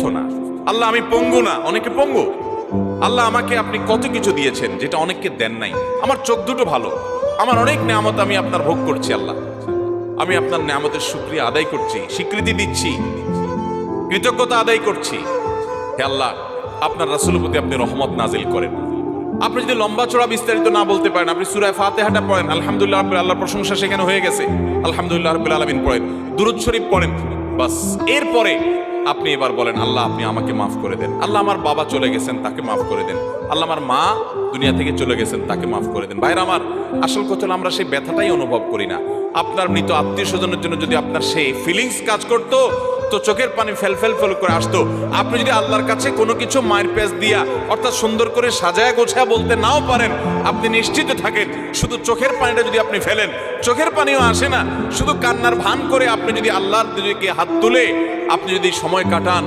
অসুস্থ না, আল্লাহ আমি পঙ্গু না, অনেকে পঙ্গু। আল্লাহ আমাকে আপনি কত কিছু দিয়েছেন যেটা অনেককে দেন নাই। আমার চোখ দুটো ভালো, আমার অনেক নেয়ামত আমি আপনার ভোগ করছি। আল্লাহ আমি আপনার নেয়ামতের শুকরিয়া আদায় করছি, স্বীকৃতি দিচ্ছি, কৃতজ্ঞতা আদায় করছি। হে আল্লাহ, আপনার রাসূলের প্রতি আপনি রহমত নাজিল করেন। আপনি যদি লম্বা চড়া বিস্তারিত না বলতে পারেন, আপনি সূরা ফাতিহাটা পড়েন, আলহামদুলিল্লাহ রাব্বিল, আল্লাহর প্রশংসা সেখানে হয়ে গেছে, আলহামদুলিল্লাহ রাব্বিল আলামিন পড়েন, দুরূদ শরীফ পড়েন, বাস। এরপরে আপনি এবার বলেন, আল্লাহ আপনি আমাকে মাফ করে দেন। আল্লাহ আমার বাবা চলে গেছেন, তাকে মাফ করে দেন। আল্লাহ আমার মা দুনিয়া থেকে চলে গেছেন, তাকে মাফ করে দেন। ভাইরা আমার, আসল কথা হলো আমরা সেই ব্যথাটাই অনুভব করি না। আপনার মৃত আত্মীয় স্বজনের জন্য যদি আপনার সেই ফিলিংস কাজ করতো, তো চোখের পানি ফেল ফেল ফেল করে আসতো। আপনি যদি আল্লাহর কাছে কোনো কিছু মায়ের পেঁচ দিয়া, অর্থাৎ সুন্দর করে সাজায়া গোছায়া বলতে নাও পারেন, আপনি নিশ্চিত থাকেন শুধু চোখের পানিটা যদি আপনি ফেলেন, চোখের পানিও আসে না, শুধু কান্নার ভান করে আপনি যদি আল্লাহর দিকে হাত তুলে আপনি যদি সময় কাটান,